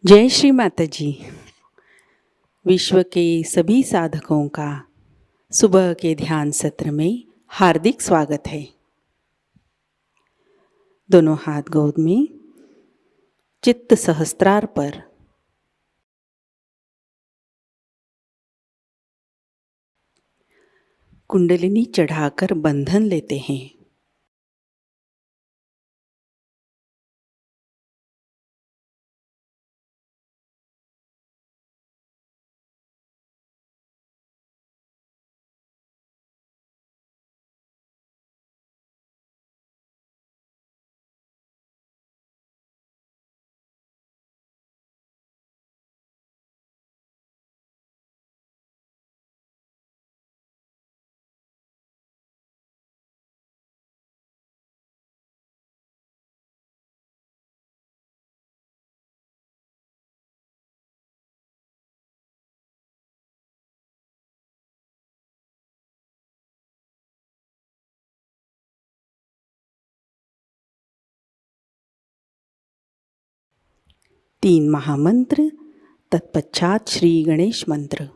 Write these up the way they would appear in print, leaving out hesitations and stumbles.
जय श्री माताजी। विश्व के सभी साधकों का सुबह के ध्यान सत्र में हार्दिक स्वागत है। दोनों हाथ गोद में, चित्त सहस्त्रार पर। कुंडलिनी चढ़ाकर बंधन लेते हैं। तीन महामंत्र, तत्पश्चात श्री गणेश मंत्र।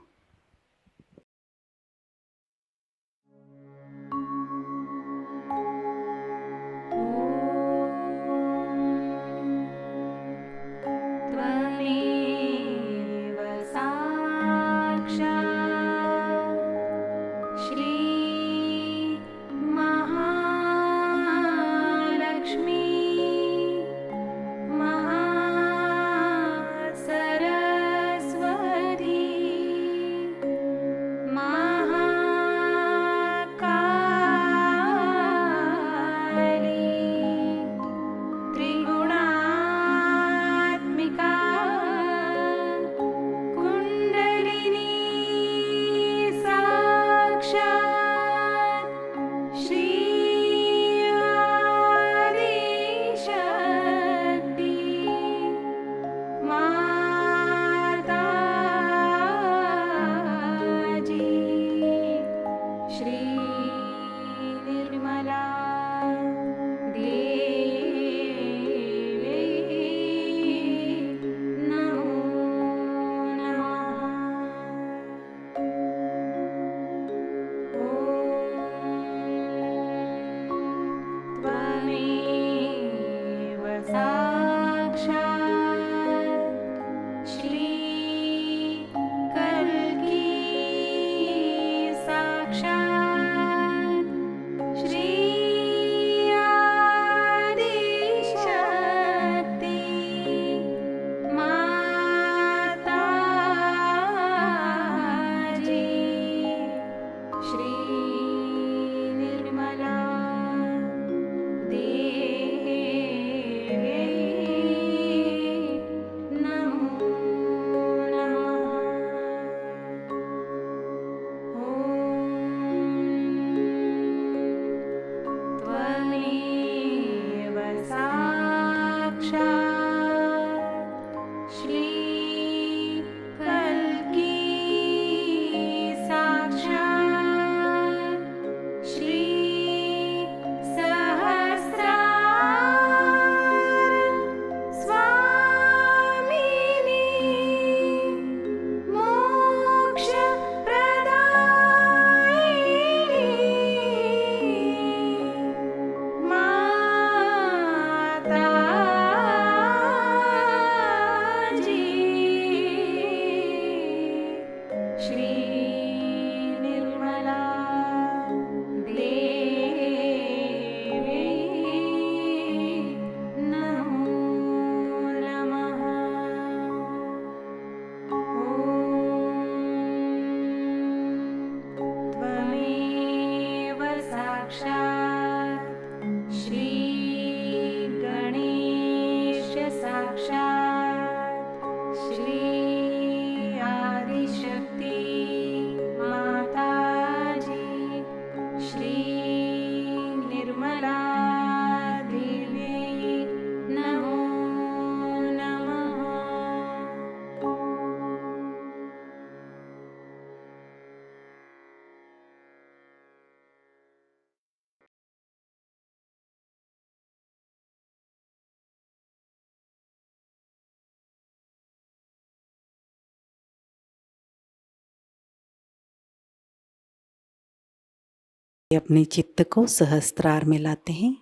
अपने चित्त को सहस्त्रार में लाते हैं।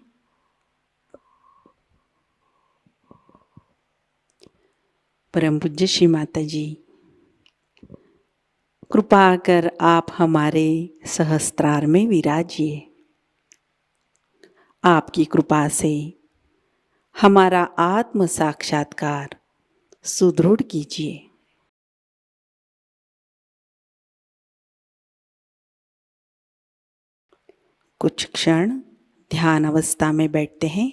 परम पूज्य श्री माताजी, कृपा कर आप हमारे सहस्त्रार में विराजिए। आपकी कृपा से हमारा आत्म साक्षात्कार सुदृढ़ कीजिए। कुछ क्षण ध्यान अवस्था में बैठते हैं।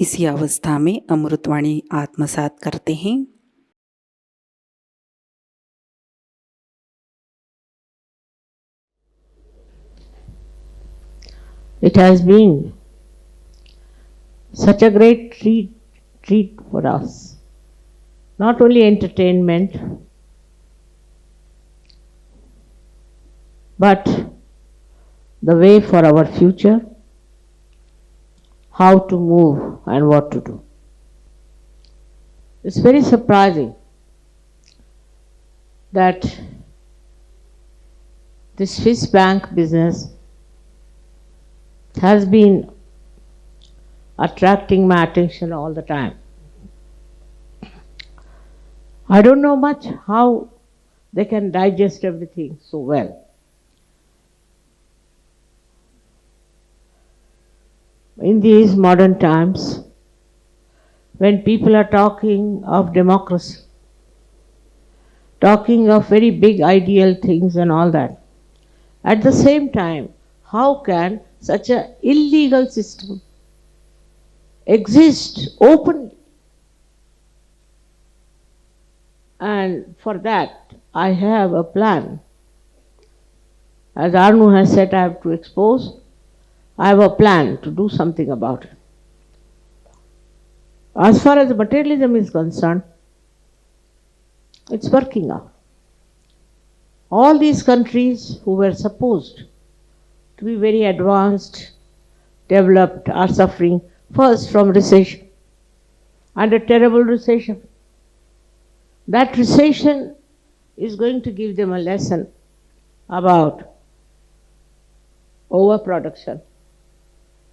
इसी अवस्था में अमृतवाणी आत्मसात करते हैं। It has been such a great treat for us. Not only entertainment, but the way for our future, how to move and what to do. It's very surprising that this Swiss bank business has been attracting my attention all the time. I don't know much how they can digest everything so well. In these modern times, when people are talking of democracy, talking of very big ideal things and all that, At the same time, how can such an illegal system exist openly? And for that, I have a plan. As Arnu has said, I have to expose. I have a plan to do something about it. As far as materialism is concerned, it's working out. All these countries who were supposed to be very advanced, developed, are suffering first from recession, and a terrible recession. That recession is going to give them a lesson about overproduction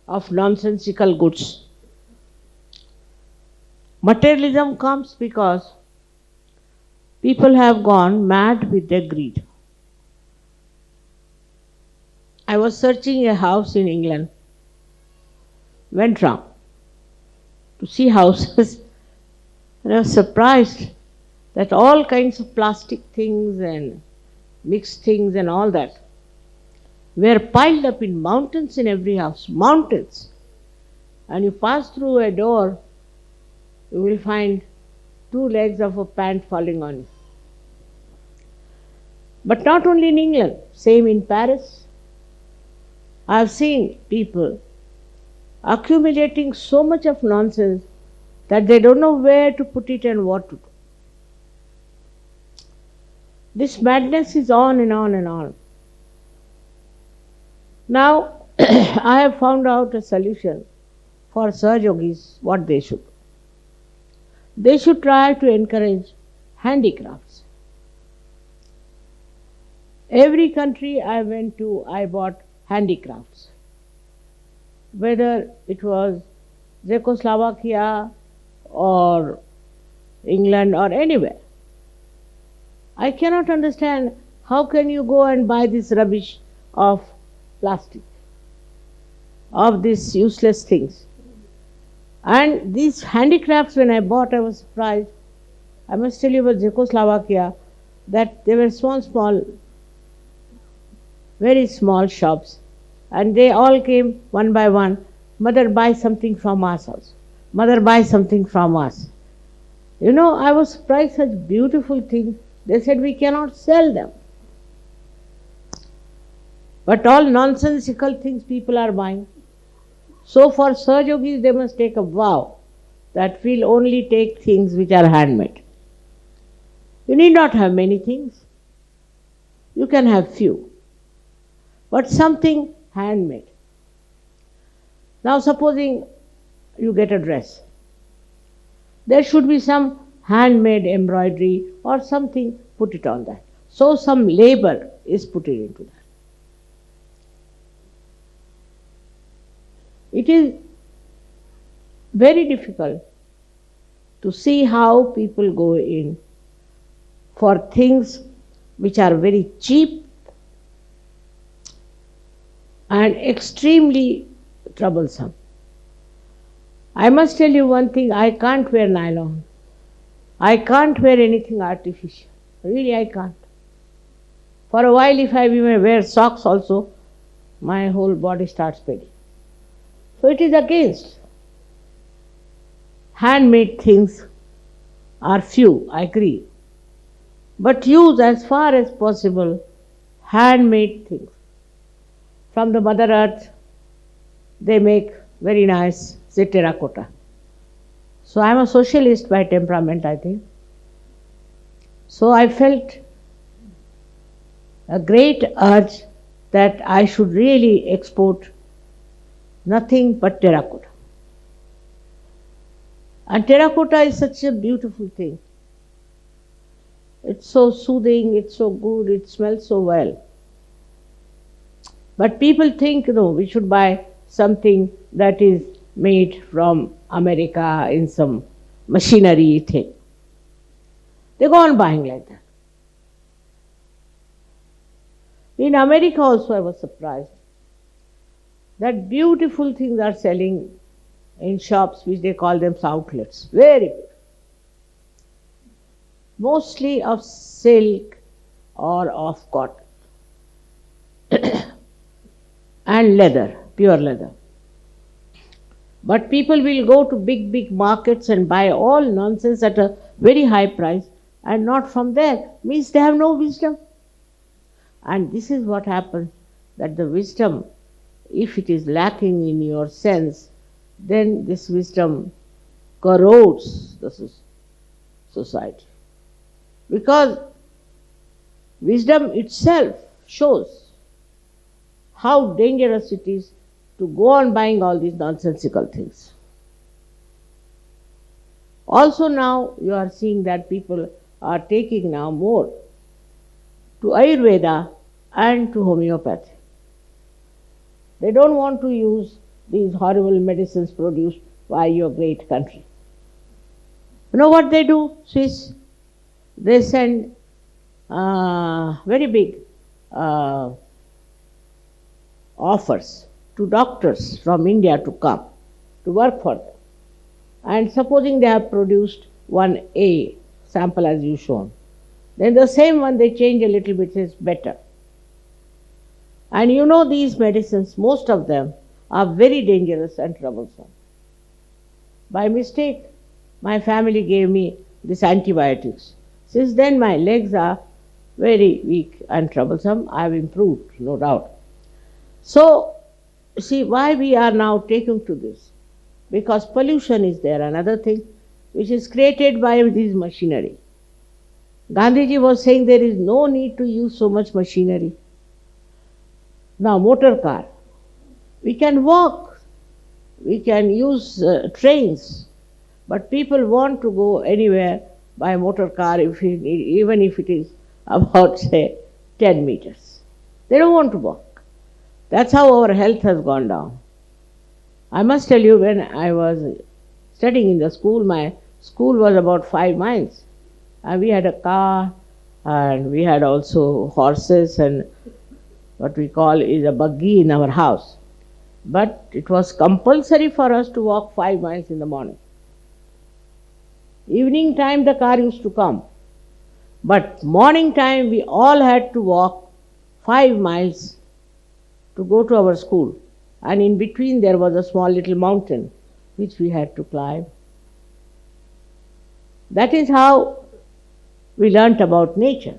of nonsensical goods. Materialism comes because people have gone mad with their greed. I was searching a house in England, went round to see houses, and I was surprised that all kinds of plastic things and mixed things and all that were piled up in mountains in every house, mountains. And you pass through a door, you will find 2 legs of a pant falling on you. But not only in England, same in Paris. I have seen people accumulating so much of nonsense that they don't know where to put it and what to do. This madness is on and on and on. Now, I have found out a solution for Sahajogis, what they should do. They should try to encourage handicrafts. Every country I went to, I bought handicrafts. Whether it was Czechoslovakia or England or anywhere. I cannot understand how can you go and buy this rubbish of plastic, of these useless things. And these handicrafts, when I bought, I was surprised. I must tell you about Czechoslovakia, that they were small, very small shops, and they all came one by one. Mother, buy something from us also. Mother, buy something from us. You know, I was surprised, such beautiful things. They said we cannot sell them. But all nonsensical things people are buying. So for Sahajogis, they must take a vow that we'll only take things which are handmade. You need not have many things. You can have few. But something handmade. Now supposing you get a dress. There should be some handmade embroidery or something, put it on that. So some labor is put into that. It is very difficult to see how people go in for things which are very cheap and extremely troublesome. I must tell you one thing, I can't wear nylon. I can't wear anything artificial. Really, I can't. For a while, if I wear socks also, my whole body starts paining. So it is against. Handmade things are few, I agree. But use as far as possible handmade things. From the Mother Earth, they make very nice terracotta. So I am a socialist by temperament, I think. So I felt a great urge that I should really export nothing but terracotta. And terracotta is such a beautiful thing. It's so soothing, it's so good, it smells so well. But people think, no, we should buy something that is made from America in some machinery thing. They go on buying like that. In America also I was surprised that beautiful things are selling in shops which they call them outlets. Very good. Mostly of silk or of cotton. and leather, pure leather. But people will go to big, big markets and buy all nonsense at a very high price and not from there. Means they have no wisdom. And this is what happens, that the wisdom, if it is lacking in your sense, then this wisdom corrodes the society. Because wisdom itself shows how dangerous it is to go on buying all these nonsensical things. Also now you are seeing that people are taking now more to Ayurveda and to homeopathy. They don't want to use these horrible medicines produced by your great country. You know what they do, Swiss? They send very big offers to doctors from India to come to work for them. And supposing they have produced one A sample as you shown, then the same one they change a little bit, is better. And you know these medicines, most of them are very dangerous and troublesome. By mistake, my family gave me these antibiotics. Since then my legs are very weak and troublesome. I have improved, no doubt. So, see why we are now taking to this. Because pollution is there, another thing, which is created by this machinery. Gandhiji was saying there is no need to use so much machinery. Now, motor car. We can walk, we can use trains, but people want to go anywhere by motor car, even if it is about, say, 10 meters. They don't want to walk. That's how our health has gone down. I must tell you, when I was studying in the school, my school was about 5 miles. And we had a car, and we had also horses and what we call is a buggy in our house. But it was compulsory for us to walk 5 miles in the morning. Evening time the car used to come. But morning time we all had to walk 5 miles to go to our school. And in between there was a small little mountain which we had to climb. That is how we learnt about nature.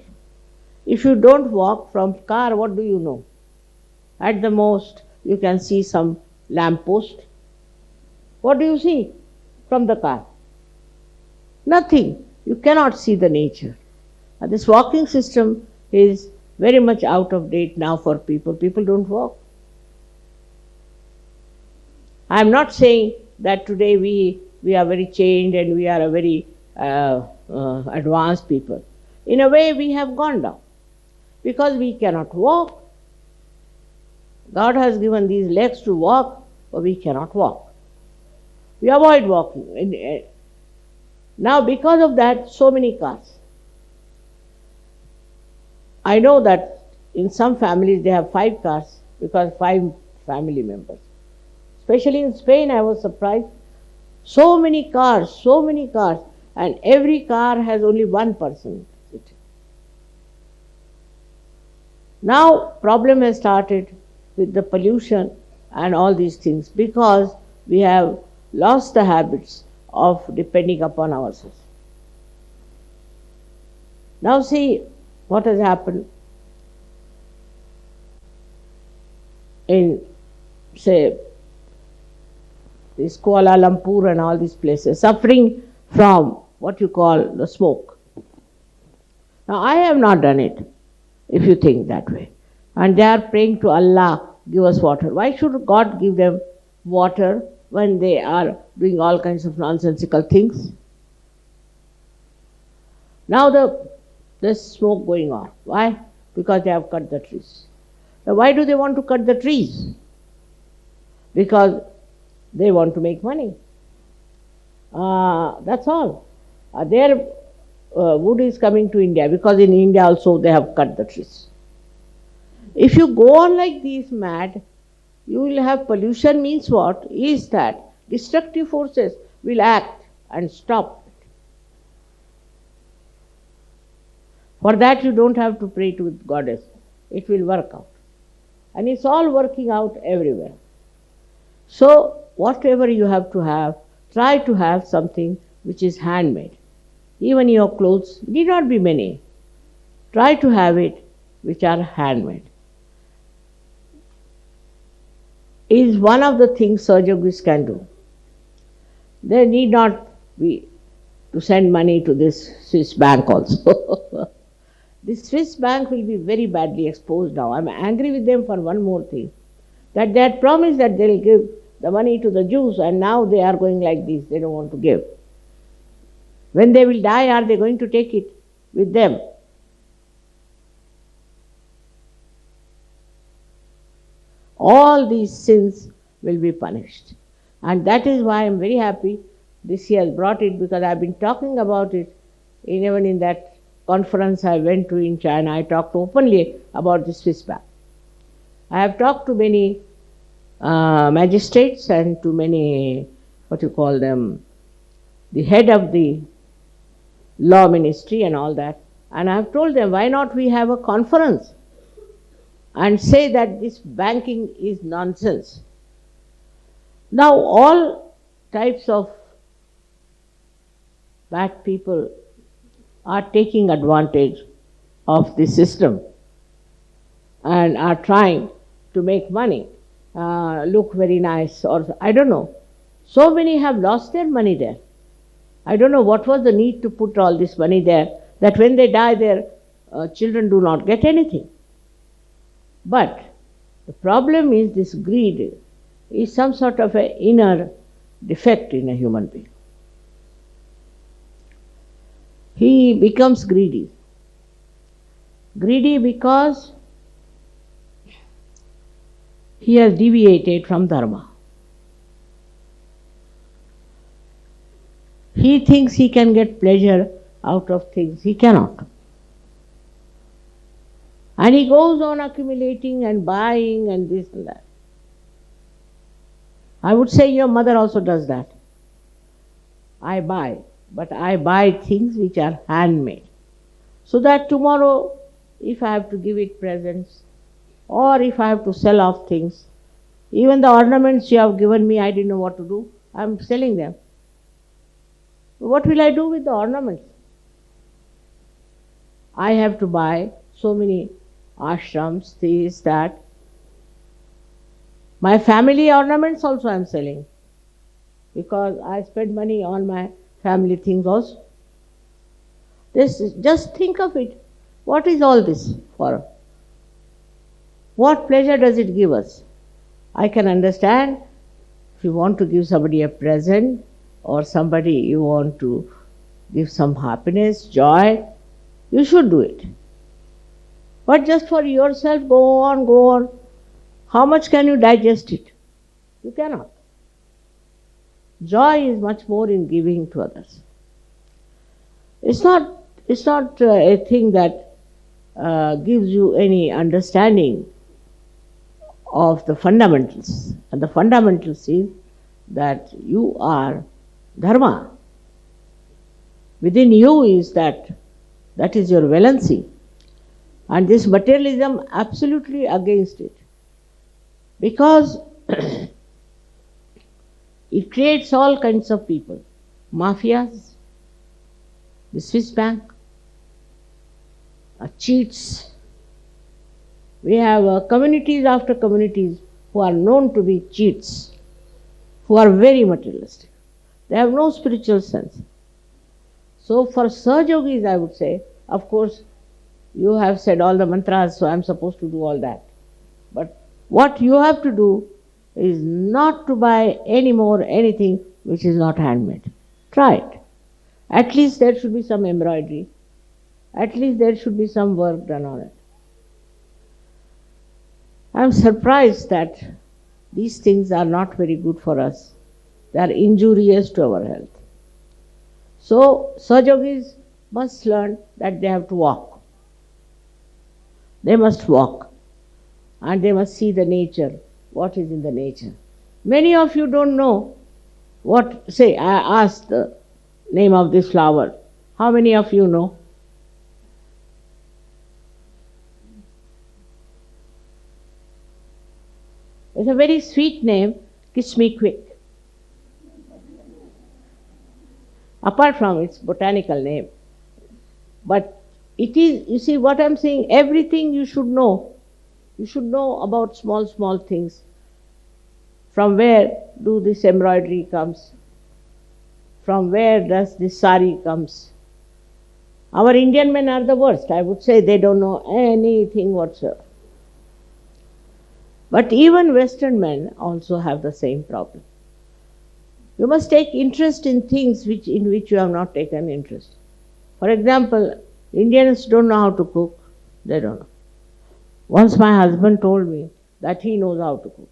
If you don't walk from car, what do you know? At the most, you can see some lamp post. What do you see from the car? Nothing. You cannot see the nature. This walking system is very much out of date now for people. People don't walk. I am not saying that today we are very changed and we are a very advanced people. In a way, we have gone down because we cannot walk. God has given these legs to walk, but we cannot walk. We avoid walking. Now, because of that, so many cars. I know that in some families they have 5 cars because 5 family members. Especially in Spain, I was surprised. So many cars, and every car has only one person. Now, problem has started with the pollution and all these things because we have lost the habits of depending upon ourselves. Now see what has happened in, say, this Kuala Lumpur and all these places, suffering from what you call the smoke. Now I have not done it, if you think that way. And they are praying to Allah, give us water. Why should God give them water when they are doing all kinds of nonsensical things? Now there's smoke going on. Why? Because they have cut the trees. Now why do they want to cut the trees? Because they want to make money. That's all. Their wood is coming to India because in India also they have cut the trees. If you go on like this mad, you will have pollution. Means what? Is that destructive forces will act and stop it. For that you don't have to pray to Goddess. It will work out. and it's all working out everywhere. So whatever you have to have, try to have something which is handmade. Even your clothes need not be many. Try to have it which are handmade. Is one of the things Sahajogis can do. They need not be to send money to this Swiss bank also. This Swiss bank will be very badly exposed now. I'm angry with them for one more thing. That they had promised that they'll give the money to the Jews, and now they are going like this. They don't want to give. When they will die, are they going to take it with them? All these sins will be punished. And that is why I'm very happy this year brought it, because I've been talking about it even in that conference I went to in China. I talked openly about the Swiss bank. I have talked to many magistrates and to many, the head of the law ministry and all that. And I have told them, why not we have a conference and say that this banking is nonsense. Now all types of bad people are taking advantage of the system and are trying to make money, look very nice, or I don't know. So many have lost their money there. I don't know what was the need to put all this money there, that when they die their children do not get anything. But the problem is this greed is some sort of an inner defect in a human being. He becomes greedy. Greedy because he has deviated from dharma. He thinks he can get pleasure out of things. He cannot. And he goes on accumulating and buying and this and that. I would say your mother also does that. I buy, but I buy things which are handmade. So that tomorrow, if I have to give it presents, or if I have to sell off things, even the ornaments you have given me, I didn't know what to do. I'm selling them. What will I do with the ornaments? I have to buy so many ashrams, this, that. My family ornaments also I am selling, because I spend money on my family things also. Just think of it. What is all this for? What pleasure does it give us? I can understand if you want to give somebody a present, or somebody you want to give some happiness, joy, you should do it. But just for yourself, go on. How much can you digest it? You cannot. Joy is much more in giving to others. It's not a thing that gives you any understanding of the fundamentals. And the fundamentals is that you are dharma. Within you is that is your valency. And this materialism absolutely against it. Because it creates all kinds of people. Mafias, the Swiss bank, cheats. We have communities after communities who are known to be cheats, who are very materialistic. They have no spiritual sense. So for Sahajogis, I would say, of course, you have said all the mantras, so I am supposed to do all that. But what you have to do is not to buy any more anything which is not handmade. Try it. At least there should be some embroidery. At least there should be some work done on it. I am surprised that these things are not very good for us. They are injurious to our health. So Sahajogis must learn that they have to walk. They must walk. And they must see the nature, what is in the nature. Many of you don't know what, say, I asked the name of this flower. How many of you know? It's a very sweet name, Kiss Me Quick. Apart from its botanical name. But it is, you see what I'm saying, everything you should know. You should know about small things. From where do this embroidery comes? From where does this sari comes? Our Indian men are the worst. I would say they don't know anything whatsoever. But even Western men also have the same problem. You must take interest in things in which you have not taken interest. For example, Indians don't know how to cook. They don't know. Once my husband told me that he knows how to cook.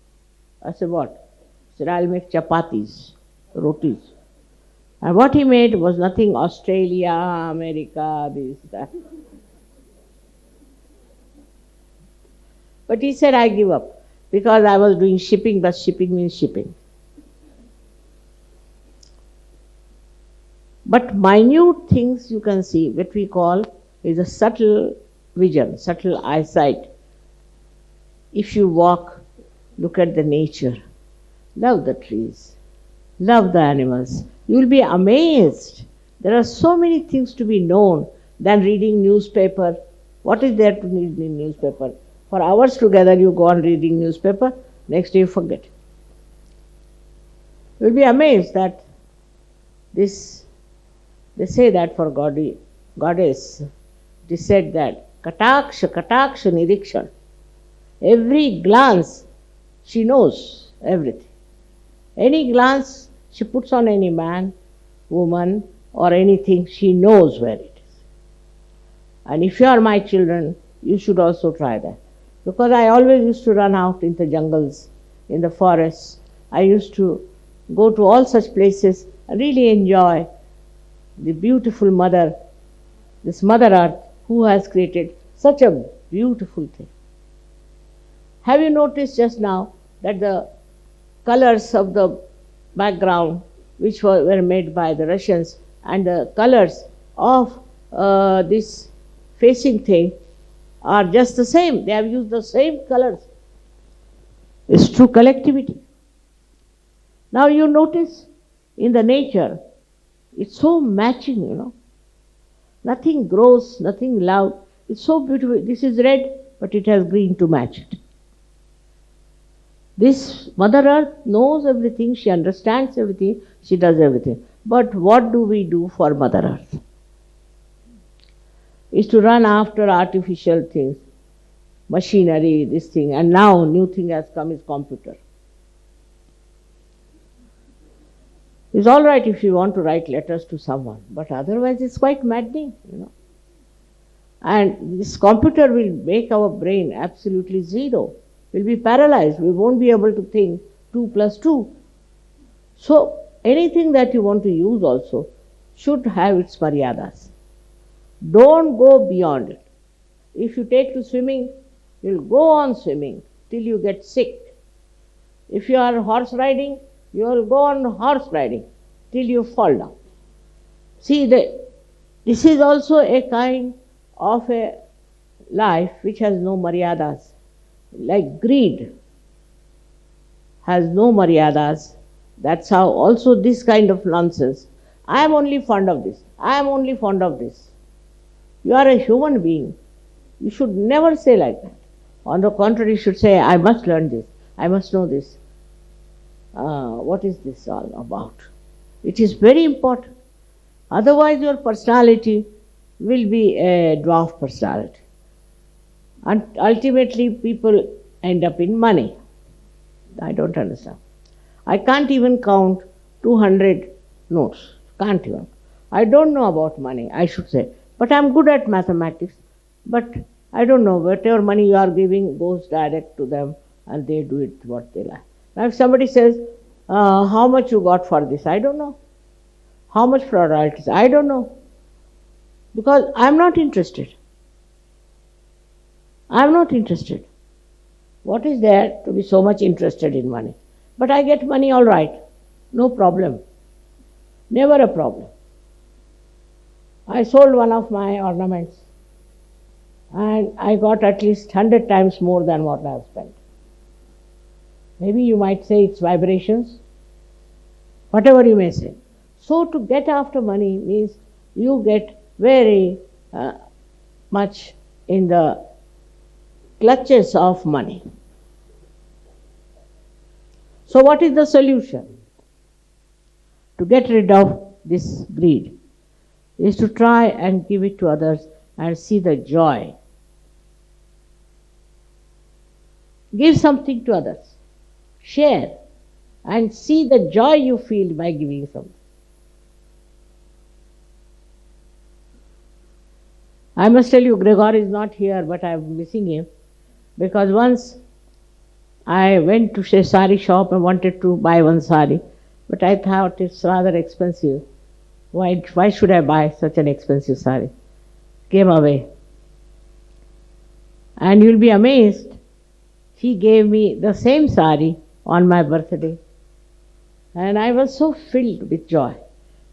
I said, what? He said, I'll make chapatis, rotis. And what he made was nothing Australia, America, this, that. But he said, I give up because I was doing shipping, but shipping means shipping. But minute things you can see, what we call is a subtle vision, subtle eyesight. If you walk, look at the nature, love the trees, love the animals, you will be amazed. There are so many things to be known than reading newspaper. What is there to read in newspaper? For hours together you go on reading newspaper, next day you forget. You will be amazed that this, they say that for goddess, it is said that Kataksha Nirikshan. Every glance, she knows everything. Any glance she puts on any man, woman, or anything, she knows where it is. And if you are my children, you should also try that. Because I always used to run out in the jungles, in the forests. I used to go to all such places and really enjoy the beautiful mother, this Mother Earth, who has created such a beautiful thing. Have you noticed just now that the colors of the background, which were made by the Russians, and the colors of this facing thing are just the same. They have used the same colors. It's true collectivity. Now you notice in the nature, it's so matching, you know. Nothing grows, nothing loud. It's so beautiful. This is red, but it has green to match it. This Mother Earth knows everything, she understands everything, she does everything. But what do we do for Mother Earth? Is to run after artificial things, machinery, this thing, and now new thing has come is computer. It's all right if you want to write letters to someone, but otherwise it's quite maddening, you know. And this computer will make our brain absolutely zero. We'll be paralyzed. We won't be able to think 2 plus 2. So anything that you want to use also should have its maryadas. Don't go beyond it. If you take to swimming, you'll go on swimming till you get sick. If you are horse riding, you will go on horse riding till you fall down. See, this is also a kind of a life which has no maryadas. Like greed has no maryadas. That's how also this kind of nonsense. I am only fond of this. I am only fond of this. You are a human being. You should never say like that. On the contrary, you should say, I must learn this. I must know this. What is this all about? It is very important. Otherwise, your personality will be a dwarf personality. And ultimately, people end up in money. I don't understand. I can't even count 200 notes. Can't even. I don't know about money, I should say. But I'm good at mathematics. But I don't know, whatever money you are giving goes direct to them and they do it what they like. Now if somebody says, how much you got for this? I don't know. How much for royalties? I don't know. Because I'm not interested. I'm not interested. What is there to be so much interested in money? But I get money all right. No problem. Never a problem. I sold one of my ornaments and I got at least 100 times more than what I have spent. Maybe you might say it's vibrations, whatever you may say. So to get after money means you get very much in the clutches of money. So what is the solution? To get rid of this greed is to try and give it to others and see the joy. Give something to others. Share and see the joy you feel by giving something. I must tell you, Gregor is not here, but I am missing him, because once I went to a sari shop and wanted to buy one sari, but I thought it's rather expensive. Why should I buy such an expensive sari? Came away. And you'll be amazed, he gave me the same sari on my birthday. And I was so filled with joy,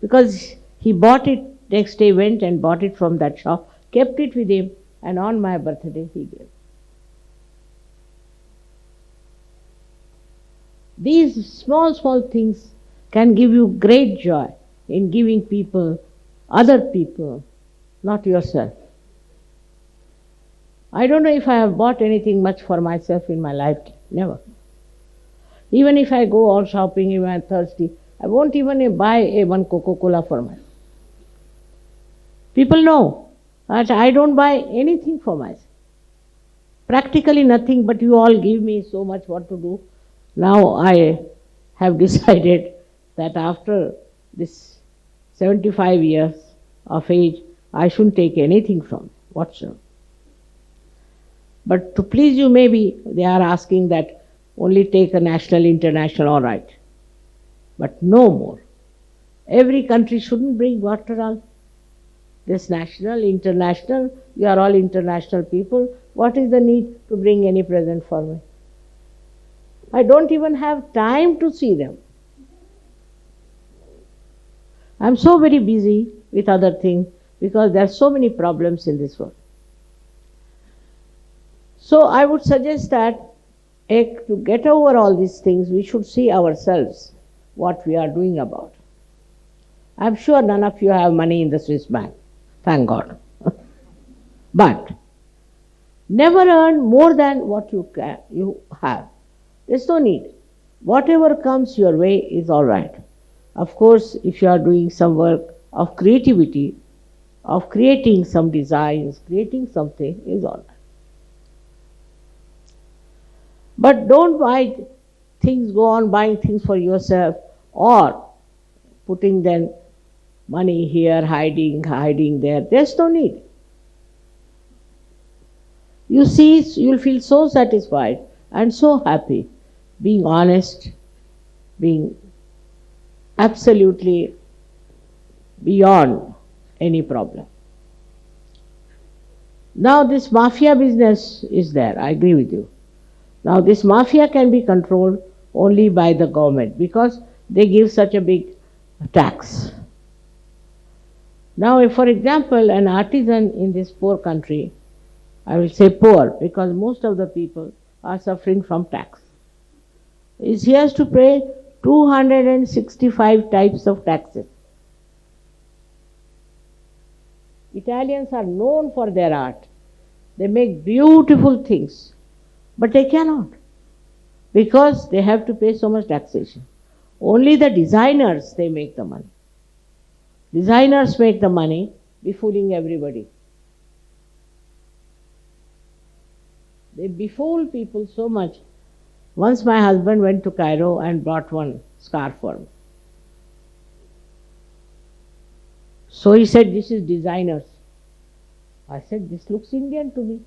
because he bought it, next day went and bought it from that shop, kept it with him, and on my birthday he gave. These small, small things can give you great joy in giving people, other people, not yourself. I don't know if I have bought anything much for myself in my life. Never. Even if I go out shopping, if I am thirsty, I won't even buy one Coca-Cola for myself. People know that I don't buy anything for myself. Practically nothing, but you all give me so much what to do. Now I have decided that after this 75 years of age, I shouldn't take anything from whatsoever. But to please you, maybe they are asking that only take a national, international, all right. But no more. Every country shouldn't bring after all. This national, international, you are all international people. What is the need to bring any present for me? I don't even have time to see them. I am so very busy with other things because there are so many problems in this world. So I would suggest that to get over all these things, we should see ourselves what we are doing about. I am sure none of you have money in the Swiss bank. Thank God. But never earn more than what you have. There's no need. Whatever comes your way is all right. Of course, if you are doing some work of creativity, of creating some designs, creating something is all right. But don't buy things, go on buying things for yourself or putting then money here, hiding there. There's no need. You see, you'll feel so satisfied and so happy, being honest, being absolutely beyond any problem. Now this mafia business is there, I agree with you. Now this mafia can be controlled only by the government because they give such a big tax. Now if, for example, an artisan in this poor country, I will say poor because most of the people are suffering from tax, he has to pay 265 types of taxes. Italians are known for their art. They make beautiful things, but they cannot because they have to pay so much taxation. Only the designers, they make the money. Designers make the money, befooling everybody. They befool people so much. Once my husband went to Cairo and brought one scarf for me. So he said, this is designers. I said, this looks Indian to me.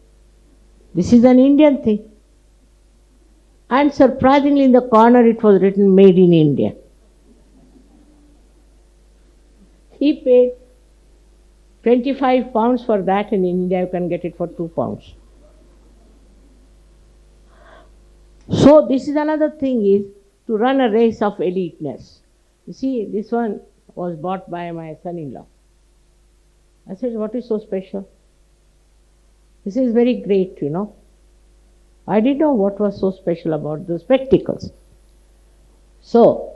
This is an Indian thing. And surprisingly in the corner it was written made in India. He paid 25 pounds for that, and in India you can get it for 2 pounds. So this is another thing, is to run a race of eliteness. You see, this one was bought by my son-in-law. I said, what is so special? This is very great, you know. I didn't know what was so special about the spectacles. So,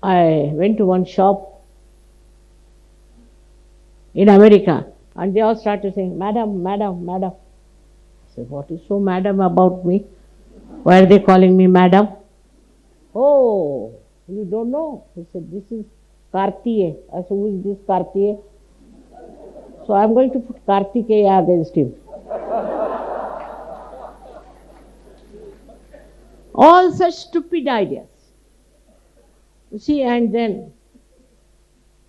I went to one shop in America and they all started saying, "Madam, madam, madam." I said, "What is so madam about me? Why are they calling me madam?" "Oh, you don't know?" He said, "This is Kartiye." I said, "Who is this Kartiye?" So I am going to put Kartikeya against him. All such stupid ideas. You see, and then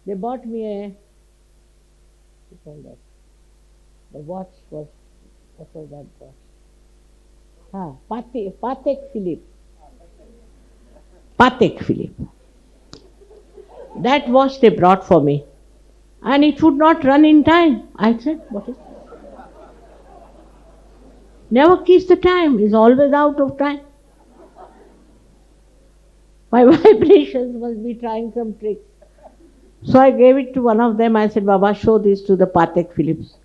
they bought me the watch was, what was that watch? Patek Philippe. Patek Philippe. That watch they brought for me. And it would not run in time. I said, "What is it?" Never keeps the time, is always out of time. My vibrations must be trying some tricks. So I gave it to one of them. I said, "Baba, show this to the Patek Philips."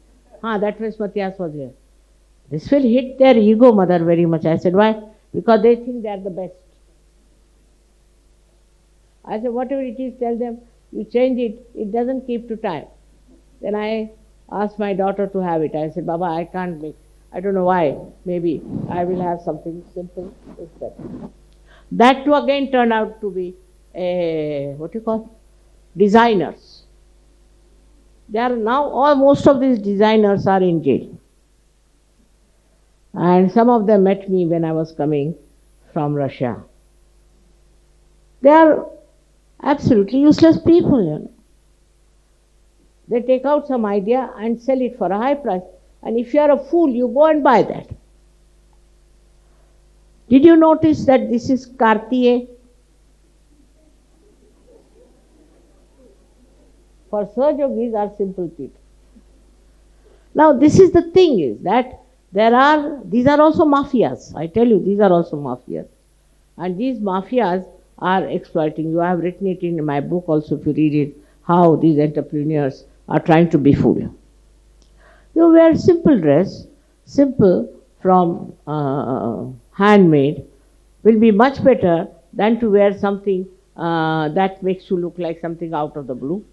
That was Matthias was here. "This will hit their ego, mother, very much." I said, "Why?" "Because they think they are the best." I said, "Whatever it is, tell them, you change it, it doesn't keep to time." Then I asked my daughter to have it. I said, "Baba, I can't make, I don't know why, maybe I will have something simple instead." That too again turned out to be designers. They are now, most of these designers are in jail. And some of them met me when I was coming from Russia. They are absolutely useless people, you know. They take out some idea and sell it for a high price. And if you are a fool, you go and buy that. Did you notice that this is Cartier? For Sir Yogis are simple people. Now this is the thing, is that these are also mafias. I tell you, these are also mafias. And these mafias are exploiting. You have written it in my book also, if you read it, how these entrepreneurs are trying to befool you. You wear simple dress, simple from handmade, will be much better than to wear something that makes you look like something out of the blue.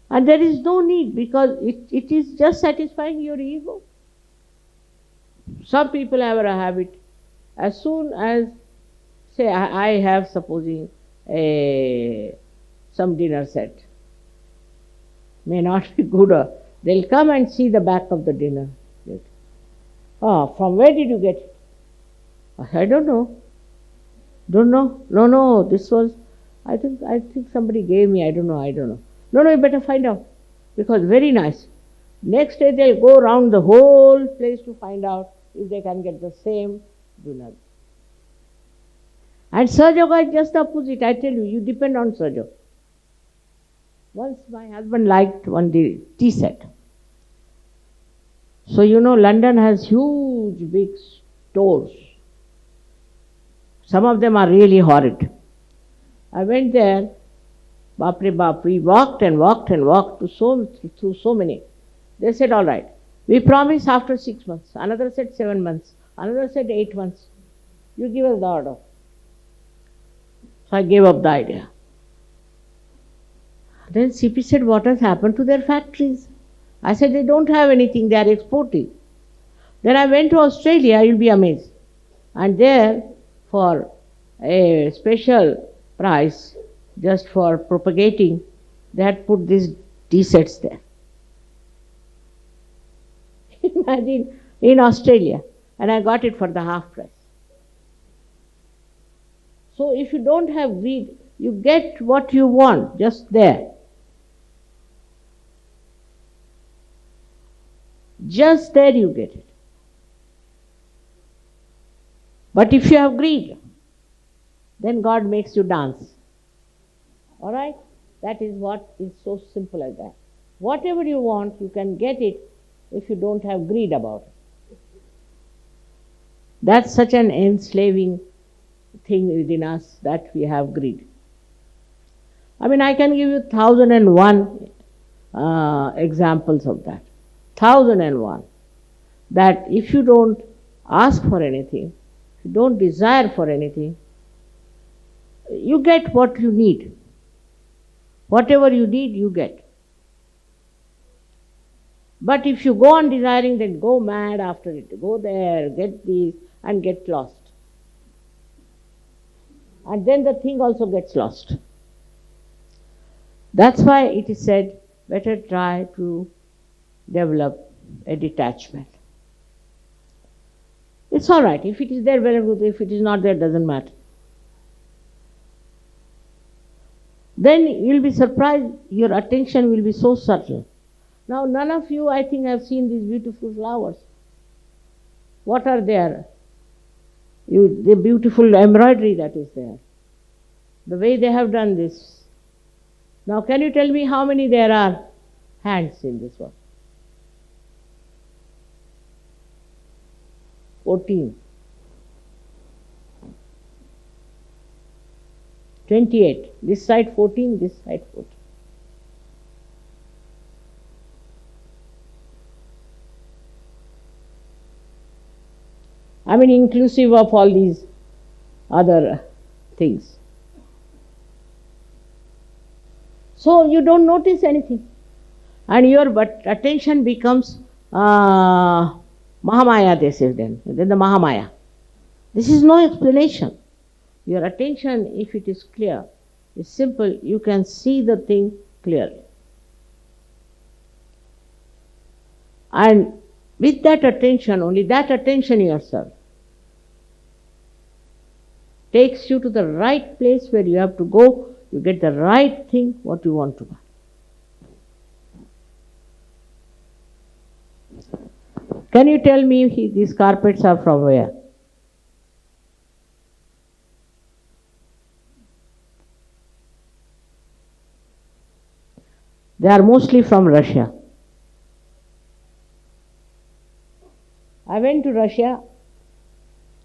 And there is no need, because it is just satisfying your ego. Some people have a habit, as soon as, say, I have, supposing, some dinner set, may not be good, they'll come and see the back of the dinner. From where did you get it? I don't know. Don't know? No, this was, I think somebody gave me, I don't know. No, you better find out, because very nice. Next day they'll go around the whole place to find out if they can get the same dinner. And Sahajayoga is just the opposite. I tell you, you depend on Sahajayoga. Once my husband liked one tea set. So you know, London has huge big stores. Some of them are really horrid. I went there, Bapre Bap, we walked and walked through so many. They said, all right, we promise after 6 months. Another said 7 months. Another said 8 months. You give us the order. So I gave up the idea. Then CP said, what has happened to their factories? I said, they don't have anything, they are exporting. Then I went to Australia, you'll be amazed. And there, for a special price, just for propagating, they had put these tea sets there. Imagine, in Australia. And I got it for the half price. So if you don't have greed, you get what you want just there. Just there you get it. But if you have greed, then God makes you dance. Alright? That is what is so simple as that. Whatever you want, you can get it if you don't have greed about it. That's such an enslaving thing within us, that we have greed. I mean, I can give you 1001 examples of that. 1001. that if you don't ask for anything, if you don't desire for anything, you get what you need. Whatever you need, you get. But if you go on desiring, then go mad after it. Go there, get this, and get lost. And then the thing also gets lost. That's why it is said, better try to develop a detachment. It's all right. If it is there, very good. If it is not there, doesn't matter. Then you'll be surprised, your attention will be so subtle. Now, none of you, I think, have seen these beautiful flowers. What are there? The beautiful embroidery that is there. The way they have done this. Now, can you tell me how many there are hands in this one? 14. 28. This side 14, this side 14. I mean, inclusive of all these other things. So you don't notice anything. And your attention becomes Mahamaya, they say then the Mahamaya. This is no explanation. Your attention, if it is clear, is simple, you can see the thing clearly. And with that attention, only that attention yourself, takes you to the right place where you have to go, you get the right thing, what you want to buy. Can you tell me these carpets are from where? They are mostly from Russia. I went to Russia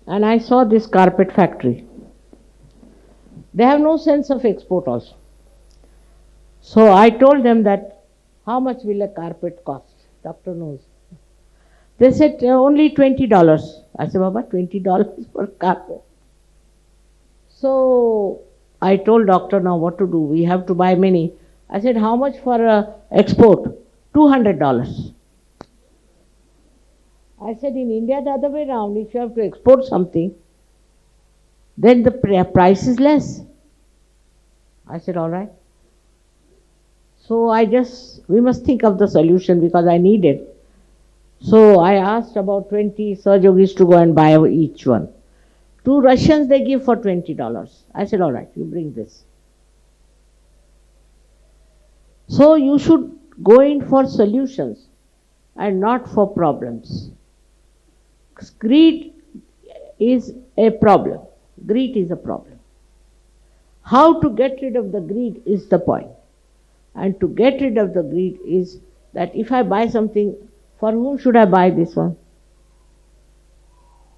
and I saw this carpet factory. They have no sense of export also. So I told them that, how much will a carpet cost? Doctor knows. They said only $20. I said, Baba, $20 for carpet. So I told doctor, now what to do? We have to buy many. I said, how much for export? $200. I said, in India the other way around, if you have to export something, then the price is less. I said, all right. So we must think of the solution because I need it. So I asked about 20 Sahajogis to go and buy each one. 2 Russians they give for $20. I said, all right, you bring this. So you should go in for solutions and not for problems. Greed is a problem. Greed is a problem. How to get rid of the greed is the point. And to get rid of the greed is that if I buy something, for whom should I buy this one?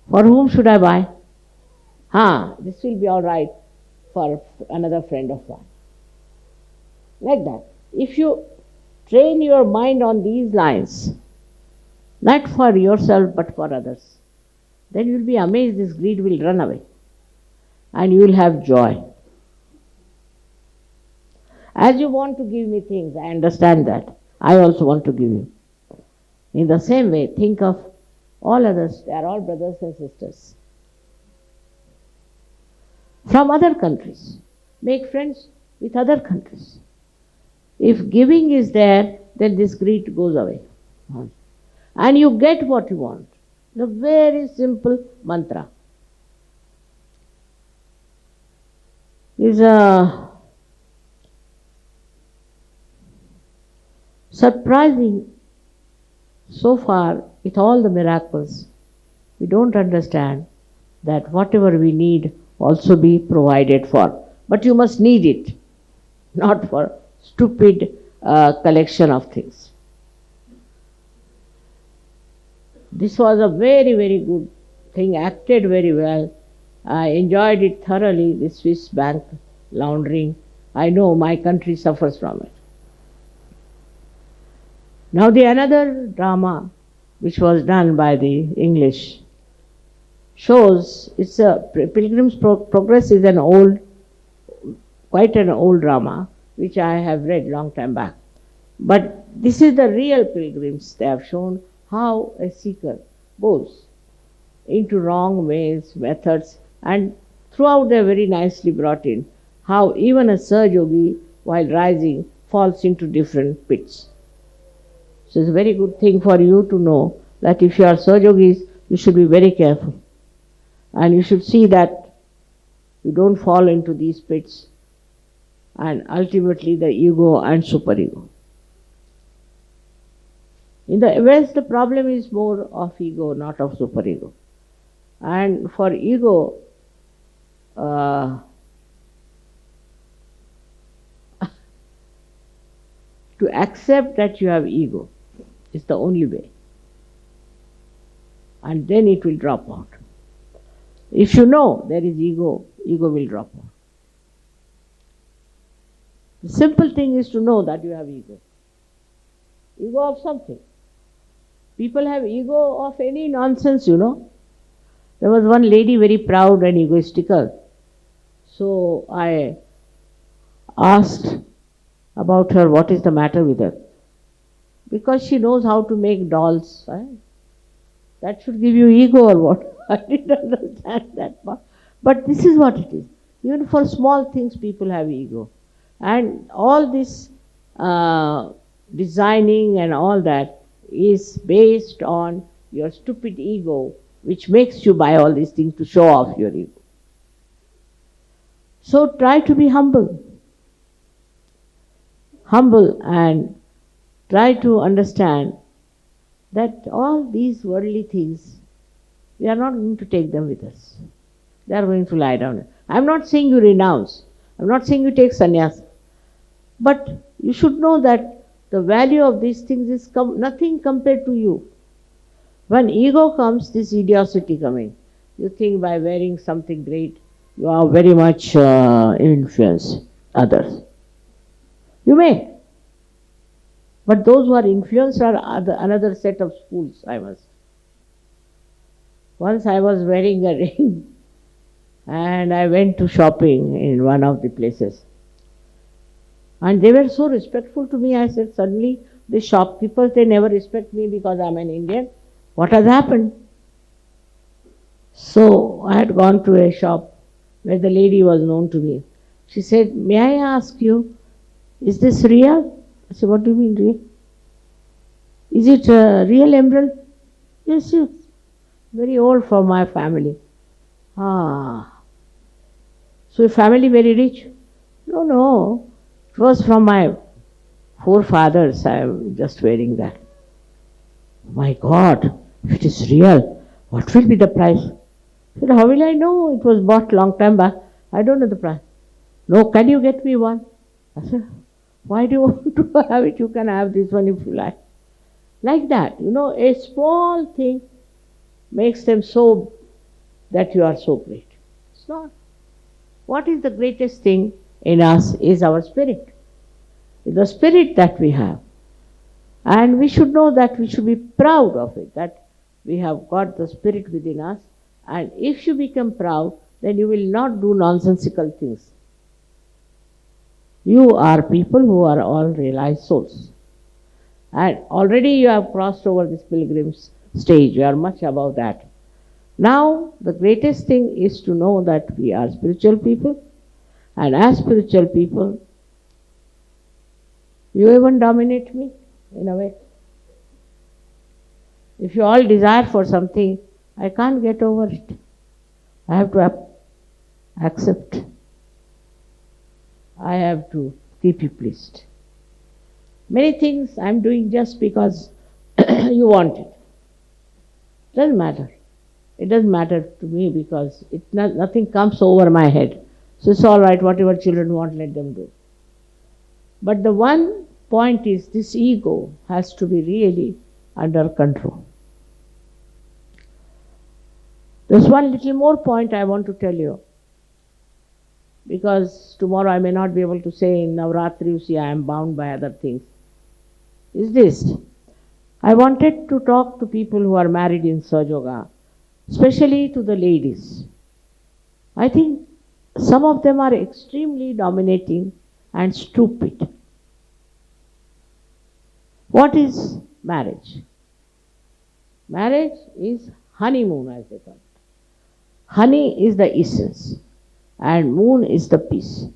For whom should I buy? This will be all right for another friend of mine. Like that. If you train your mind on these lines, not for yourself but for others, then you will be amazed this greed will run away and you will have joy. As you want to give me things, I understand that. I also want to give you. In the same way, think of all others, they are all brothers and sisters. From other countries, make friends with other countries. If giving is there, then this greed goes away. And you get what you want. The very simple mantra is surprising. So far, with all the miracles, we don't understand that whatever we need also be provided for. But you must need it, not for stupid collection of things. This was a very, very good thing, acted very well. I enjoyed it thoroughly, the Swiss bank laundering. I know my country suffers from it. Now the another drama which was done by the English, shows it's a Pilgrim's Progress is quite an old drama, which I have read long time back. But this is the real pilgrims. They have shown how a seeker goes into wrong ways, methods, and throughout they are very nicely brought in how even a Sahajayogi, while rising, falls into different pits. So it's a very good thing for you to know that if you are Sahajogis, you should be very careful. And you should see that you don't fall into these pits and ultimately the ego and superego. In the West, the problem is more of ego, not of superego. And for ego, to accept that you have ego is the only way. And then it will drop out. If you know there is ego, ego will drop out. The simple thing is to know that you have ego. Ego of something. People have ego of any nonsense, you know. There was one lady very proud and egoistical. So I asked about her, what is the matter with her? Because she knows how to make dolls. Right? That should give you ego or what? I didn't understand that part. But this is what it is. Even for small things, people have ego. And all this designing and all that is based on your stupid ego, which makes you buy all these things to show off your ego. So try to be humble. Humble and try to understand that all these worldly things, we are not going to take them with us. They are going to lie down. I am not saying you renounce. I am not saying you take sannyas. But you should know that the value of these things is nothing compared to you. When ego comes, this idiocy coming. You think by wearing something great, you are very much influence others. You may. But those who are influenced are another set of fools, I must. Once I was wearing a ring and I went to shopping in one of the places. And they were so respectful to me. I said, suddenly the shopkeepers, they never respect me because I'm an Indian. What has happened? So I had gone to a shop where the lady was known to me. She said, may I ask you, is this real? I said, what do you mean real? Is it a real emerald? Yes, yes. Very old for my family. Ah. So your family very rich? No, no. It was from my forefathers. I am just wearing that. My God, if it is real, what will be the price? I said, how will I know? It was bought long time back. I don't know the price. No, can you get me one? I said, why do you want to have it? You can have this one if you like. Like that, you know, a small thing makes them so that you are so great. It's not. What is the greatest thing in us is our spirit. It's the spirit that we have. And we should know that we should be proud of it, that we have got the spirit within us. And if you become proud, then you will not do nonsensical things. You are people who are all realized souls. And already you have crossed over this pilgrim's stage. You are much above that. Now, the greatest thing is to know that we are spiritual people. And as spiritual people, you even dominate me in a way. If you all desire for something, I can't get over it. I have to accept. I have to keep you pleased. Many things I'm doing just because you want it. Doesn't matter. It doesn't matter to me because nothing comes over my head. So it's all right, whatever children want, let them do. But the one point is this ego has to be really under control. There's one little more point I want to tell you. Because tomorrow I may not be able to say in Navaratri, you see, I am bound by other things. Is this. I wanted to talk to people who are married in Sahajayoga, especially to the ladies. I think some of them are extremely dominating and stupid. What is marriage? Marriage is honeymoon, as they call it. Honey is the essence and moon is the peace.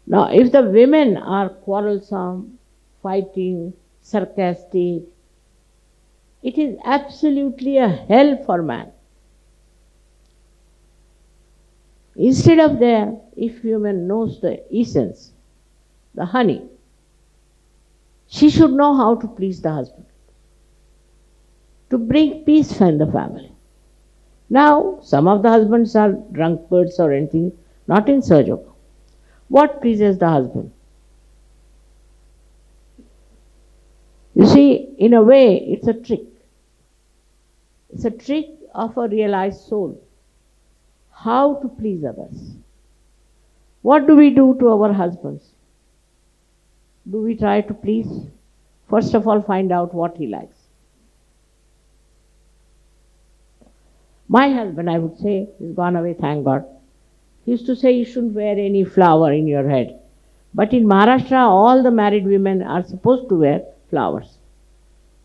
Now, if the women are quarrelsome, fighting, sarcastic, it is absolutely a hell for man. Instead of there, if woman knows the essence, the honey, she should know how to please the husband, to bring peace in the family. Now, some of the husbands are drunkards or anything, not in Sahajayoga. What pleases the husband? You see, in a way, it's a trick. It's a trick of a realized soul. How to please others. What do we do to our husbands? Do we try to please? First of all, find out what he likes. My husband, I would say, is gone away, thank God. He used to say you shouldn't wear any flower in your head. But in Maharashtra, all the married women are supposed to wear flowers.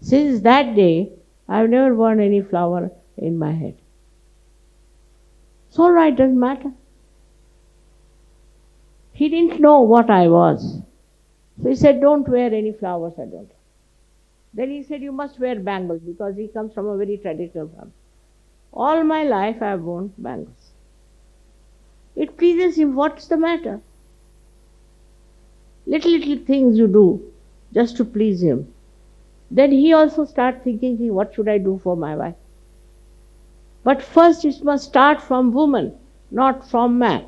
Since that day, I have never worn any flower in my head. It's all right, doesn't matter. He didn't know what I was. So he said, don't wear any flowers, I don't. Then he said, you must wear bangles, because he comes from a very traditional family. All my life I have worn bangles. It pleases him. What's the matter? Little things you do just to please him. Then he also starts thinking, what should I do for my wife? But first it must start from woman, not from man.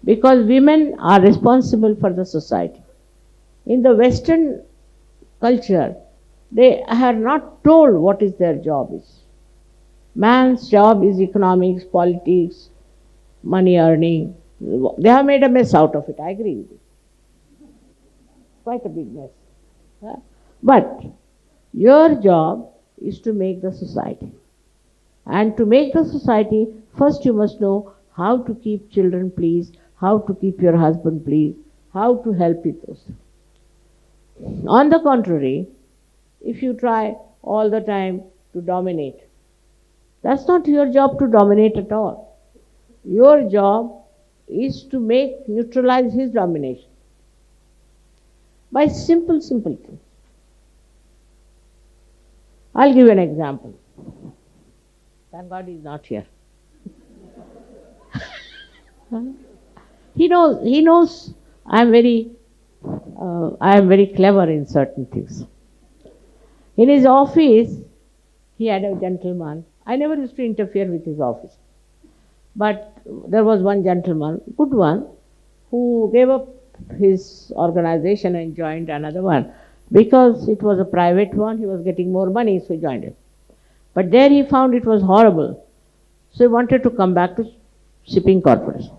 Because women are responsible for the society. In the Western culture, they are not told what is their job is. Man's job is economics, politics, money earning. They have made a mess out of it, I agree with you. Quite a big mess. But your job is to make the society. And to make the society, first you must know how to keep children pleased, how to keep your husband pleased, how to help it. On the contrary, if you try all the time to dominate, that's not your job to dominate at all. Your job is to neutralize his domination by simple things. I'll give you an example. Thank God he's not here. He knows I am very clever in certain things. In his office, he had a gentleman. I never used to interfere with his office. But there was one gentleman, good one, who gave up his organization and joined another one. Because it was a private one, he was getting more money, so he joined it. But there he found it was horrible. So he wanted to come back to shipping corporation.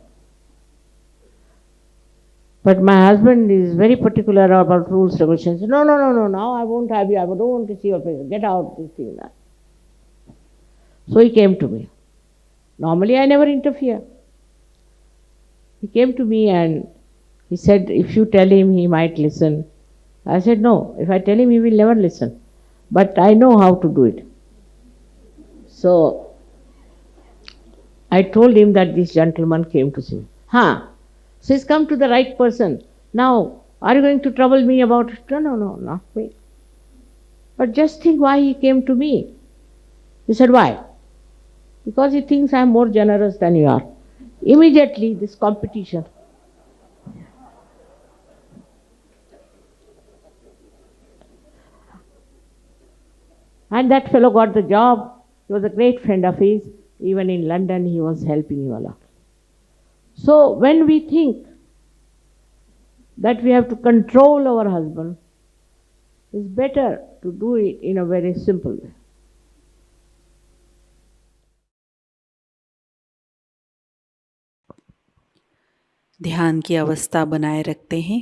But my husband is very particular about rules, regulations. No, now I won't have you, I don't want to see your face. Get out, this thing, that. So he came to me. Normally I never interfere. He came to me and he said, if you tell him, he might listen. I said, no, if I tell him, he will never listen. But I know how to do it. So I told him that this gentleman came to see me. So he's come to the right person. Now, are you going to trouble me about it? No, not me. But just think why he came to me. He said, why? Because he thinks I am more generous than you are. Immediately, this competition. And that fellow got the job. He was a great friend of his. Even in London, he was helping him a lot. So when we think that we have to control our husband, it's better to do it in a very simple way. ध्यान की अवस्था बनाए रखते हैं।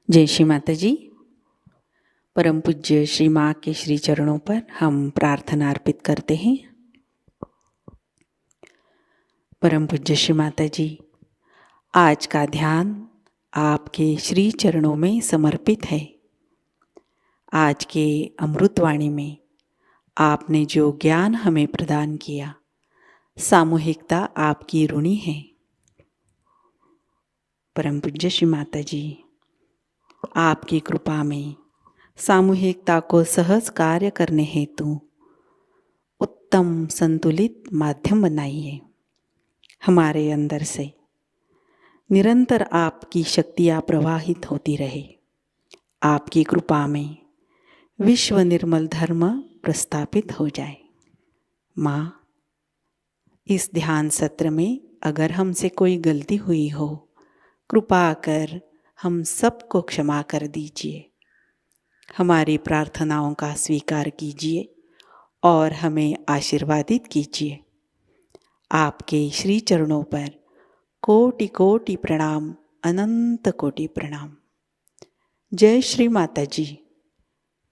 जय श्री माता जी। परम पूज्य श्री माँ के श्री चरणों पर हम प्रार्थना अर्पित करते हैं। परम पूज्य श्री माता जी, आज का ध्यान आपके श्री चरणों में समर्पित है। आज के अमृतवाणी में आपने जो ज्ञान हमें प्रदान किया, सामूहिकता आपकी ऋणी है। परम पूज्य श्री माता जी, आपकी कृपा में सामूहिकता को सहज कार्य करने हेतु उत्तम संतुलित माध्यम बनाइए। हमारे अंदर से निरंतर आपकी शक्तियाँ प्रवाहित होती रहे। आपकी कृपा में विश्व निर्मल धर्म प्रस्थापित हो जाए। माँ, इस ध्यान सत्र में अगर हमसे कोई गलती हुई हो, कृपा कर हम सबको क्षमा कर दीजिए। हमारी प्रार्थनाओं का स्वीकार कीजिए और हमें आशीर्वादित कीजिए। आपके श्री चरणों पर कोटि कोटि प्रणाम, अनंत कोटि प्रणाम। जय श्री माता जी।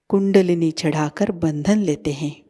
कुंडलिनी चढ़ाकर बंधन लेते हैं।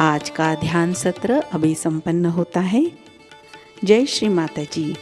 आज का ध्यान सत्र अभी संपन्न होता है। जय श्री माता जी।